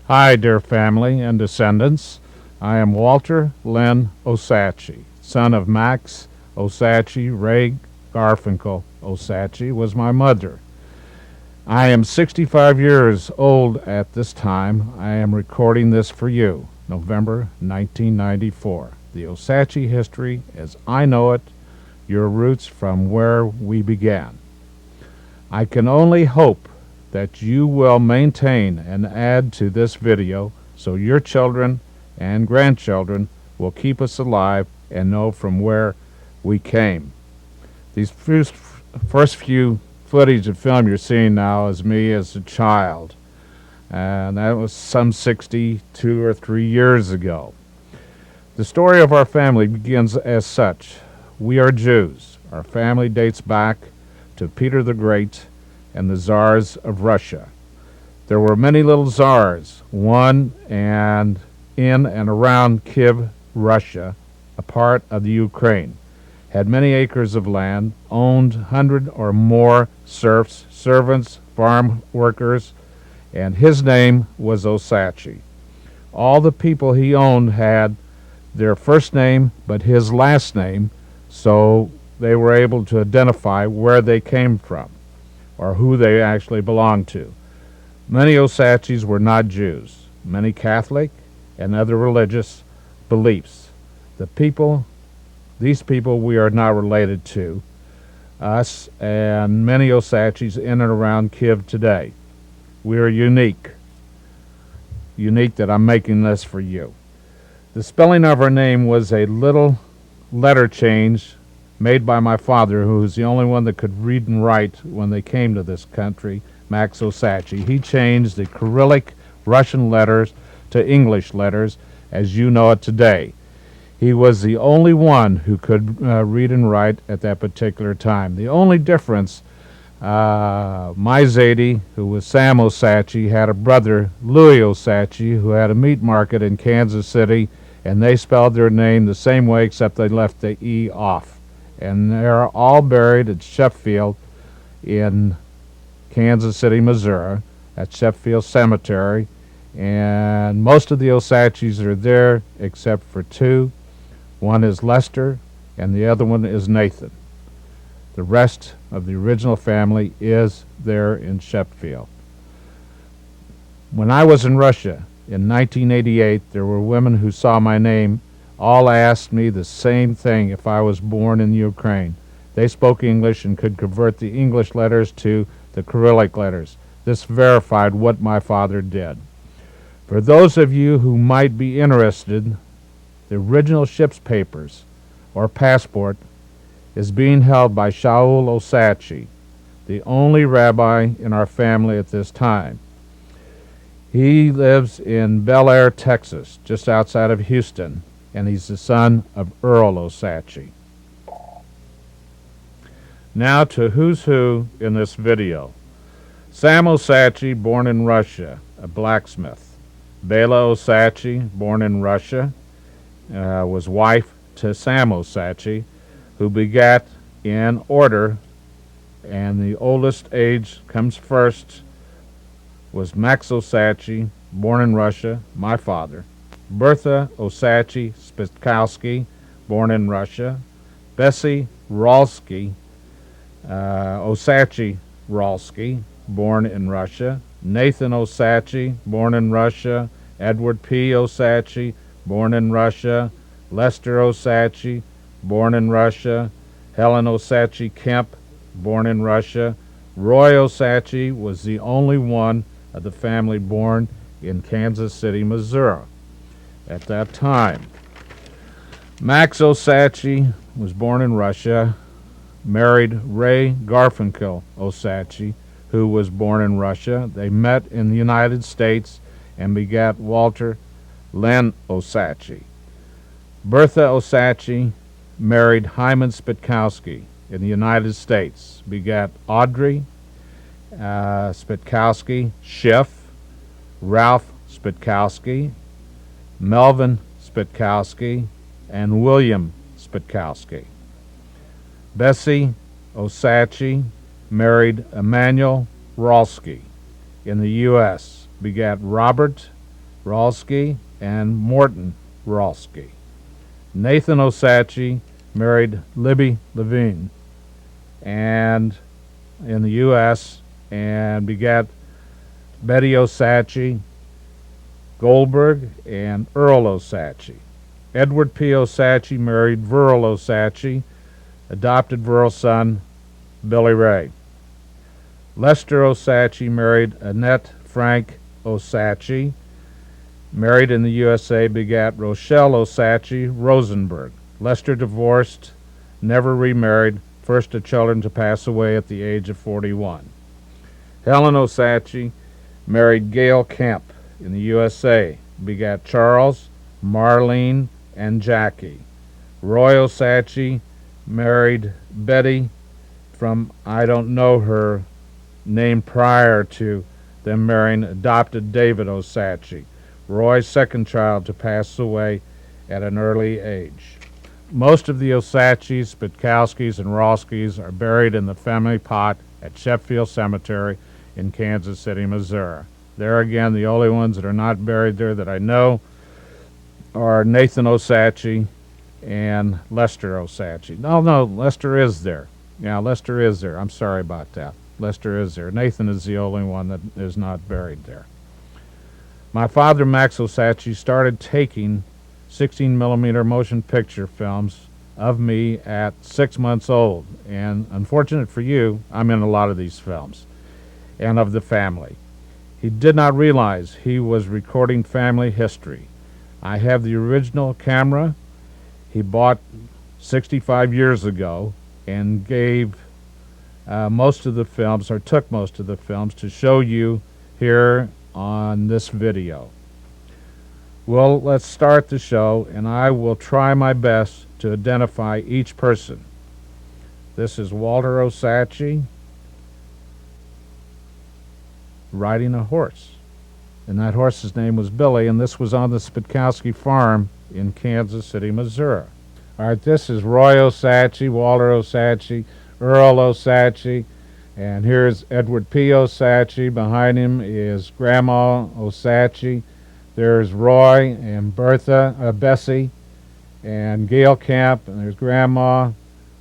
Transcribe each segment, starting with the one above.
Hi, dear family and descendants. I am Walter Len Osadchey, son of Max Osadchey. Ray Garfinkel Osadchey was my mother. I am 65 years old at this time. I am recording this for you, November 1994. The Osadchey history as I know it, your roots from where we began. I can only hope that you will maintain and add to this video so your children and grandchildren will keep us alive and know from where we came. These first few footage of film you're seeing now is me as a child, and that was some 62 or 3 years ago. The story of our family begins as such. We are Jews. Our family dates back to Peter the Great and the Tsars of Russia. There were many little tsars, one and in and around Kiev, Russia, a part of the Ukraine, had many acres of land, owned 100 or more serfs, servants, farm workers, and his name was Osadchey. All the people he owned had their first name but his last name, so they were able to identify where they came from or who they actually belonged to. Many Osadcheys were not Jews, many Catholic and other religious beliefs. These people we are not related to, us and many Osadcheys in and around Kiev today. We are unique that I'm making this for you. The spelling of our name was a little letter change made by my father, who was the only one that could read and write when they came to this country, Max Osadchey. He changed the Cyrillic Russian letters to English letters as you know it today. He was the only one who could read and write at that particular time. The only difference, my Zadie, who was Sam Osadchey, had a brother, Louis Osadchey, who had a meat market in Kansas City, and they spelled their name the same way except they left the E off. And they're all buried at Sheffield in Kansas City, Missouri, at Sheffield Cemetery. And most of the Osadcheys are there except for two. One is Lester, and the other one is Nathan. The rest of the original family is there in Sheffield. When I was in Russia in 1988, there were women who saw my name all asked me the same thing if I was born in Ukraine. They spoke English and could convert the English letters to the Cyrillic letters. This verified what my father did. For those of you who might be interested, the original ship's papers or passport is being held by Shaul Osadchey, the only rabbi in our family at this time. He lives in Bel Air, Texas, just outside of Houston, and he's the son of Earl Osadchey. Now to who's who in this video. Sam Osadchey, born in Russia, a blacksmith. Bela Osadchey, born in Russia, was wife to Sam Osadchey, who begat in order, and the oldest age comes first, was Max Osadchey, born in Russia, my father. Bertha Osadchey Spitkowski, born in Russia. Bessie Rolski, Osadchey Rolski, born in Russia. Nathan Osadchey, born in Russia. Edward P. Osadchey, born in Russia. Lester Osadchey, born in Russia. Helen Osadchey Kemp, born in Russia. Roy Osadchey was the only one of the family born in Kansas City, Missouri at that time. Max Osadchey was born in Russia, married Ray Garfinkel Osadchey, who was born in Russia. They met in the United States and begat Walter Len Osadchey. Bertha Osadchey married Hyman Spitkowski in the United States, begat Audrey Spitkowski Schiff, Ralph Spitkowski, Melvin Spitkowski, and William Spitkowski. Bessie Osadchey married Emanuel Rolski in the U.S., begat Robert Ralsky and Morton Ralsky. Nathan Osadchey married Libby Levine and in the U.S. and begat Betty Osadchey, Goldberg, and Earl Osadchey. Edward P. Osadchey married Verl Osadchey, adopted Verl's son, Billy Ray. Lester Osadchey married Annette Frank Osadchey. Married in the USA, begat Rochelle Osadchey Rosenberg. Lester divorced, never remarried, first of children to pass away at the age of 41. Helen Osadchey married Gail Kemp in the USA, begat Charles, Marlene, and Jackie. Roy Osadchey married Betty from I don't know her name prior to them marrying adopted David Osadchey, Roy's second child to pass away at an early age. Most of the Osadcheys, Spitkowskis, and Ralskys are buried in the family plot at Sheffield Cemetery in Kansas City, Missouri. There again, the only ones that are not buried there that I know are Nathan Osadchey and Lester Osadchey. No, Lester is there. Yeah, Lester is there. I'm sorry about that. Lester is there. Nathan is the only one that is not buried there. My father, Max Osadchey, started taking 16-millimeter motion picture films of me at 6 months old. And unfortunate for you, I'm in a lot of these films and of the family. He did not realize he was recording family history. I have the original camera he bought 65 years ago and gave most of the films, or took most of the films, to show you here on this video. Well, let's start the show, and I will try my best to identify each person. This is Walter Osadchey riding a horse, and that horse's name was Billy, and this was on the Spitkowski farm in Kansas City, Missouri. All right, this is Roy Osadchey, Walter Osadchey, Earl Osadchey, and here's Edward P. Osadchey. Behind him is Grandma Osadchey. There's Roy and Bessie, and Gail Camp, and there's Grandma.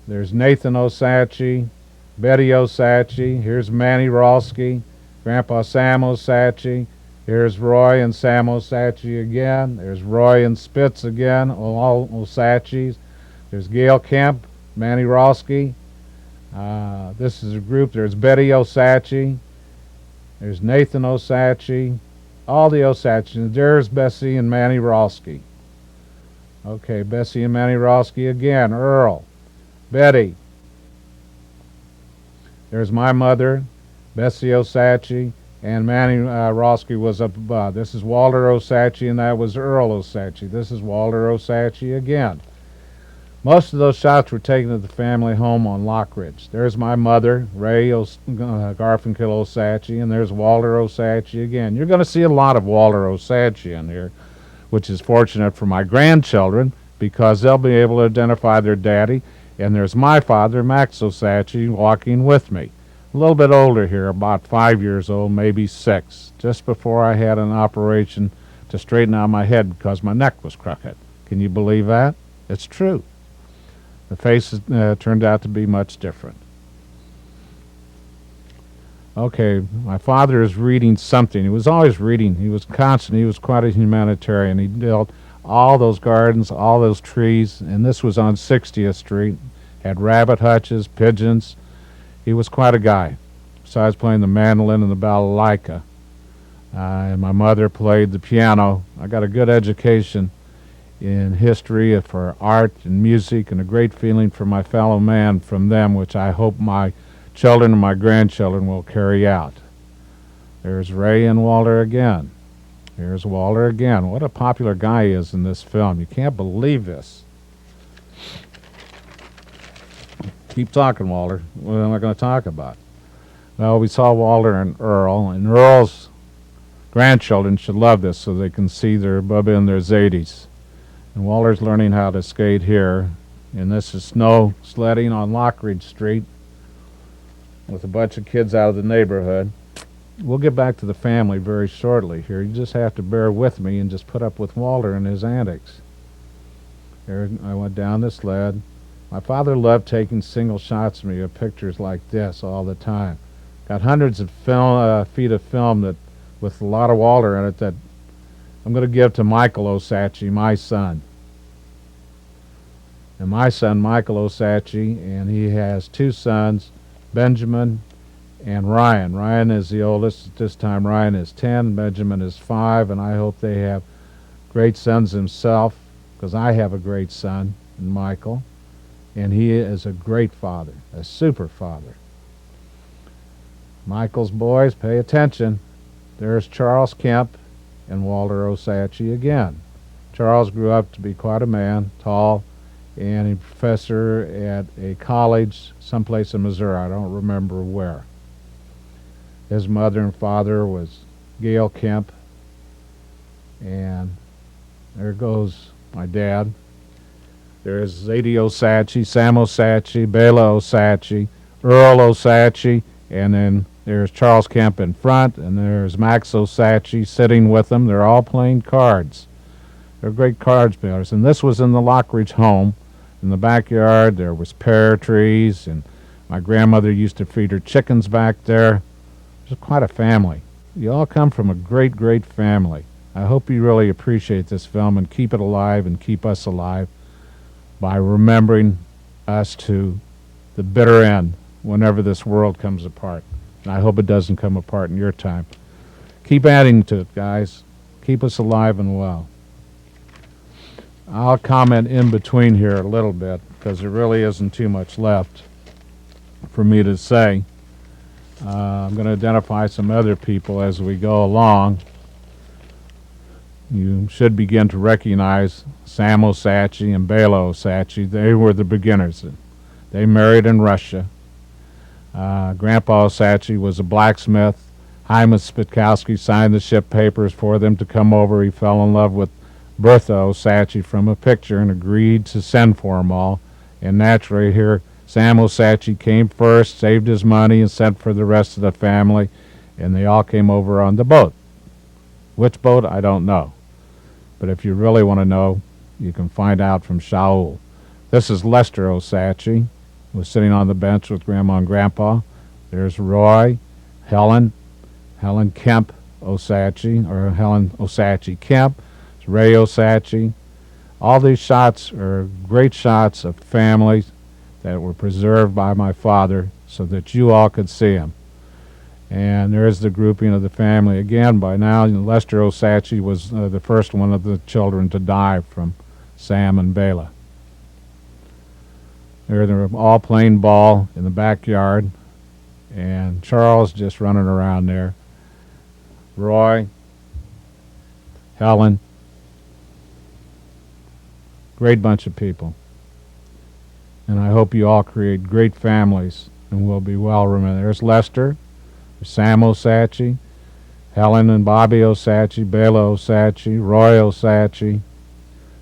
There's Nathan Osadchey, Betty Osadchey. Here's Manny Ralsky, Grandpa Sam Osadchey. Here's Roy and Sam Osadchey again. There's Roy and Spitz again, all Osadcheys. There's Gail Kemp, Manny Ralsky. This is a group. There's Betty Osadchey. There's Nathan Osadchey. All the Osadcheys. There's Bessie and Manny Ralsky. Okay, Bessie and Manny Ralsky again. Earl. Betty. There's my mother, Bessie Osadchey, and Manny Ralsky was up above. This is Walter Osadchey, and that was Earl Osadchey. This is Walter Osadchey again. Most of those shots were taken at the family home on Lock Ridge. There's my mother, Ray Garfinkel Osadchey, and there's Walter Osadchey again. You're going to see a lot of Walter Osadchey in here, which is fortunate for my grandchildren because they'll be able to identify their daddy. And there's my father, Max Osadchey, walking with me. A little bit older here, about 5 years old, maybe 6, just before I had an operation to straighten out my head because my neck was crooked. Can you believe that? It's true. The face turned out to be much different. Okay, my father is reading something. He was always reading. He was constant. He was quite a humanitarian. He built all those gardens, all those trees, and this was on 60th Street. Had rabbit hutches, pigeons. He was quite a guy, besides playing the mandolin and the balalaika. And my mother played the piano. I got a good education in history for art and music, and a great feeling for my fellow man from them, which I hope my children and my grandchildren will carry out. There's Ray and Walter again. Here's Walter again. What a popular guy he is in this film. You can't believe this. Keep talking, Walter. What am I going to talk about? Well, we saw Walter and Earl's grandchildren should love this so they can see their Bubba in their Zadies. And Walter's learning how to skate here. And this is snow sledding on Lockridge Street with a bunch of kids out of the neighborhood. we'll get back to the family very shortly here. You just have to bear with me and just put up with Walter and his antics. There, I went down the sled. My father loved taking single shots of me of pictures like this all the time. Got hundreds of feet of film that, with a lot of Walter in it, that I'm going to give to Michael Osadchey, my son. And my son, Michael Osadchey, and he has two sons, Benjamin and Ryan. Ryan is the oldest. At this time, Ryan is 10, Benjamin is 5, and I hope they have great sons himself, because I have a great son in Michael, and he is a great father, a super father. Michael's boys, pay attention. There's Charles Kemp and Walter Osadchey again. Charles grew up to be quite a man, tall, and a professor at a college someplace in Missouri. I don't remember where. His mother and father was Gail Kemp, and there goes my dad. There's Zadie Osadchey, Sam Osadchey, Bela Osadchey, Earl Osadchey, and then there's Charles Kemp in front, and there's Max Osadchey sitting with them. They're all playing cards. They're great cards players. And this was in the Lockridge home. In the backyard, there was pear trees, and my grandmother used to feed her chickens back there. It was quite a family. You all come from a great, great family. I hope you really appreciate this film and keep it alive and keep us alive by remembering us to the bitter end whenever this world comes apart. And I hope it doesn't come apart in your time. Keep adding to it, guys. Keep us alive and well. I'll comment in between here a little bit because there really isn't too much left for me to say. I'm going to identify some other people as we go along. You should begin to recognize Sam Osadchey and Bela Osadchey. They were the beginners. They married in Russia. Grandpa Osadchey was a blacksmith. Hyman Spitkowski signed the ship papers for them to come over. He fell in love with Bertha Osadchey from a picture and agreed to send for them all. And naturally here, Sam Osadchey came first, saved his money, and sent for the rest of the family, and they all came over on the boat. Which boat, I don't know. But if you really want to know, you can find out from Shaul. This is Lester Osadchey, who was sitting on the bench with Grandma and Grandpa. There's Roy, Helen Kemp Osadchey, or Helen Osadchey Kemp, Ray Osadchey. All these shots are great shots of families that were preserved by my father so that you all could see them. And there's the grouping of the family. Again, by now, Lester Osadchey was the first one of the children to die from Sam and Bela. They're all playing ball in the backyard, and Charles just running around there. Roy, Helen, great bunch of people. And I hope you all create great families and will be well remembered. There's Lester, Sam Osadchey, Helen and Bobby Osadchey, Bela Osadchey, Roy Osadchey,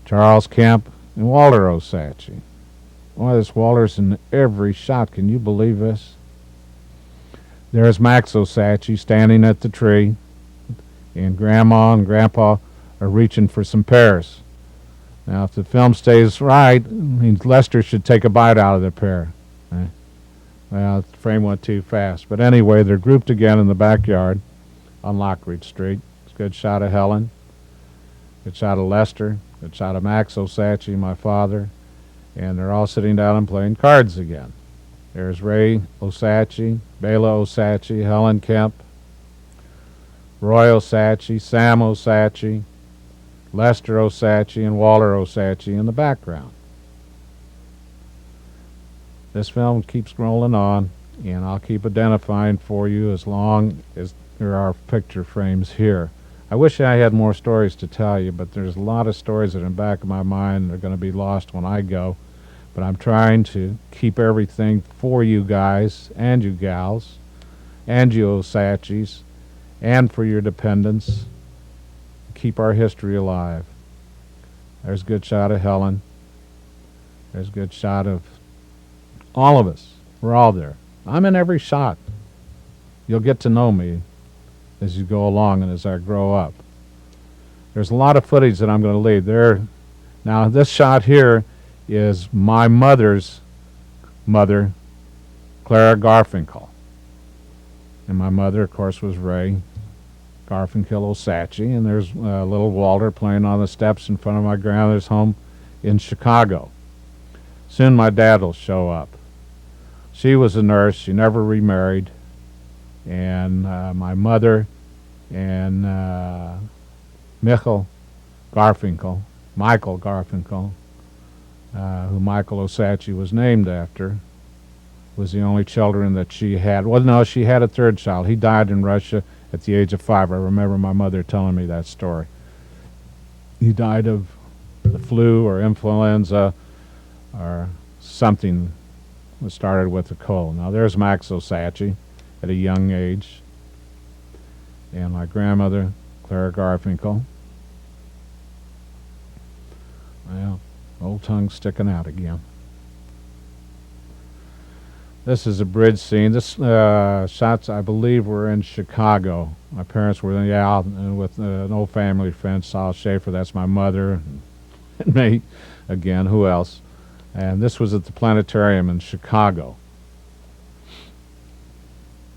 Charles Kemp, and Walter Osadchey. Boy, this Walter's in every shot. Can you believe this? There's Max Osadchey standing at the tree, and Grandma and Grandpa are reaching for some pears. Now, if the film stays right, Lester should take a bite out of the pear. Well, the frame went too fast. But anyway, they're grouped again in the backyard on Lockridge Street. It's a good shot of Helen, good shot of Lester, good shot of Max Osadchey, my father, and they're all sitting down and playing cards again. There's Ray Osadchey, Bela Osadchey, Helen Kemp, Roy Osadchey, Sam Osadchey, Lester Osadchey, and Walter Osadchey in the background. This film keeps rolling on, and I'll keep identifying for you as long as there are picture frames here. I wish I had more stories to tell you, but there's a lot of stories that are in the back of my mind that are going to be lost when I go. But I'm trying to keep everything for you guys and you gals and you Osadcheys and for your dependents. Keep our history alive. There's a good shot of Helen. There's a good shot of all of us. We're all there. I'm in every shot. You'll get to know me as you go along and as I grow up. There's a lot of footage that I'm going to leave there. Now, this shot here is my mother's mother, Clara Garfinkel. And my mother, of course, was Ray Garfinkel Osadchey. And there's little Walter playing on the steps in front of my grandmother's home in Chicago. Soon my dad will show up. She was a nurse. She never remarried. And my mother and Michael Garfinkel, who Michael Osadchey was named after, was the only children that she had. Well, no, she had a third child. He died in Russia at the age of 5. I remember my mother telling me that story. He died of the flu or influenza or something that started with a cold. Now, there's Max Osadchey at a young age, and my grandmother, Clara Garfinkel. Well, old tongue sticking out again. This is a bridge scene. This shots, I believe, were in Chicago. My parents were out with an old family friend, Saul Schaefer. That's my mother, and me again. Who else? And this was at the planetarium in Chicago.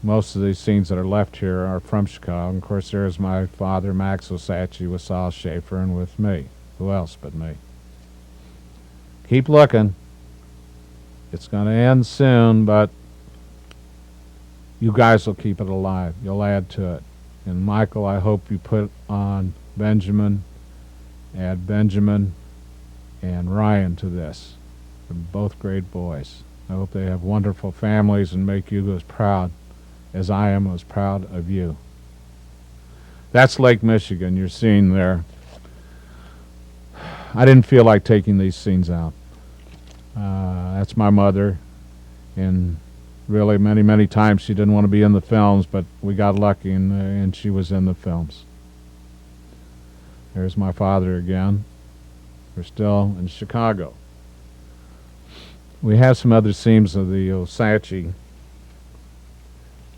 Most of these scenes that are left here are from Chicago. And of course, there's my father, Max Osadchey, with Saul Schaefer, and with me. Who else but me? Keep looking. It's going to end soon, but you guys will keep it alive. You'll add to it. And Michael, I hope you put on Benjamin, add Benjamin and Ryan to this. They're both great boys. I hope they have wonderful families and make you as proud as I am as proud of you. That's Lake Michigan you're seeing there. I didn't feel like taking these scenes out. That's my mother, and really many times she didn't want to be in the films, but we got lucky and she was in the films. There's my father again. We're still in Chicago. We have some other scenes of the Osadchey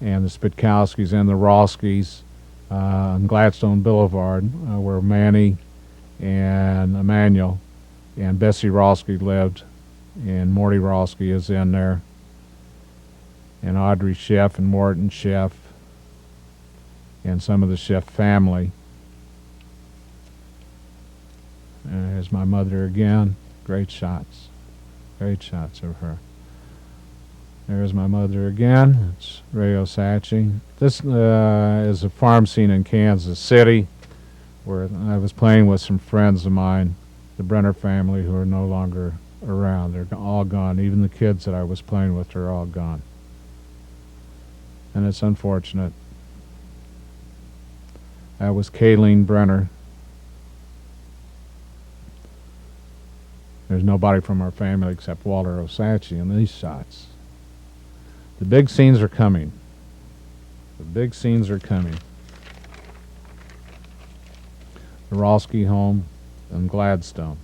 and the Spitkowskis and the Rolskis on Gladstone Boulevard, where Manny and Emmanuel and Bessie Rolsky lived, and Morty Rolsky is in there, and Audrey Schiff and Morton Schiff and some of the Schiff family. And there's my mother again. Great shots of her. There's my mother again. It's Ray Osadchey. This is a farm scene in Kansas City where I was playing with some friends of mine, the Brenner family, who are no longer around. They're all gone. Even the kids that I was playing with are all gone. And it's unfortunate. That was Kayleen Brenner. There's nobody from our family except Walter Osadchey in these shots. The big scenes are coming. The big scenes are coming. The Rolsky home in Gladstone.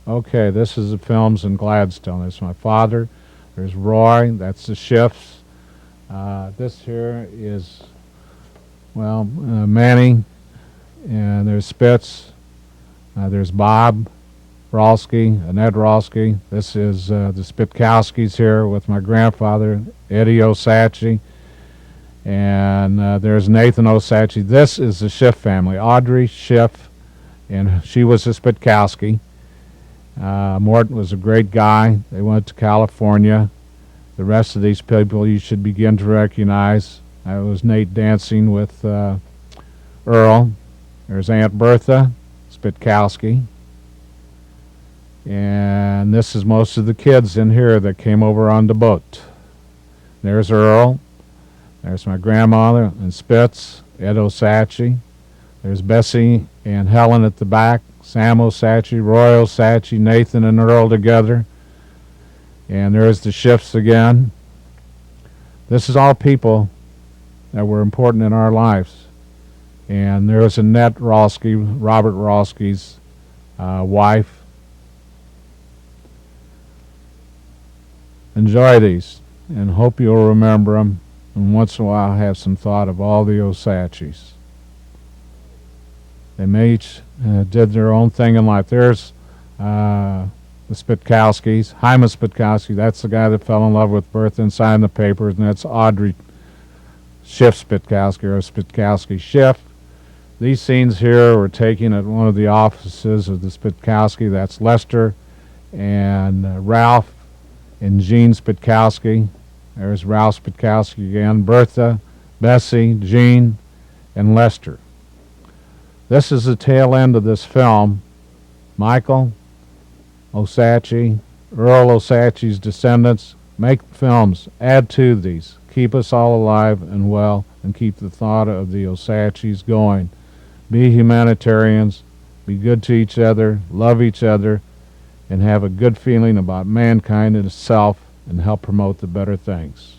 Okay, this is the films in Gladstone. There's my father. There's Roy. That's the Schiffs. This here is, well, Manny. And there's Spitz. There's Bob Rolsky, Annette Rolsky. This is the Spitkowskis here with my grandfather, Eddie Osadchey. And there's Nathan Osadchey. This is the Schiff family. Audrey Schiff, and she was a Spitkowski. Morton was a great guy. They went to California. The rest of these people you should begin to recognize. That was Nate dancing with Earl. There's Aunt Bertha Spitkowski. And this is most of the kids in here that came over on the boat. There's Earl. There's my grandmother and Spitz, Ed Osadchey. There's Bessie and Helen at the back. Sam Osadchey, Roy Osadchey, Nathan and Earl together. And there's the Schiffs again. This is all people that were important in our lives. And there's Annette Rolsky, Robert Rolsky's wife. Enjoy these. and hope you'll remember them, and once in a while have some thought of all the Osadcheys. They may each did their own thing in life. There's the Spitkowskis. Hyman Spitkowski, that's the guy that fell in love with Bertha and signed the papers, and that's Audrey Schiff Spitkowski, or Spitkowski Schiff. These scenes here were taken at one of the offices of the Spitkowski. That's Lester and Ralph and Jean Spitkowski. There's Ralph Spitkowski again, Bertha, Bessie, Jean, and Lester. This is the tail end of this film. Michael Osadchey, Earl Osadchey's descendants, make films, add to these, keep us all alive and well, and keep the thought of the Osadcheys going. Be humanitarians, be good to each other, love each other, and have a good feeling about mankind and itself, and help promote the better things.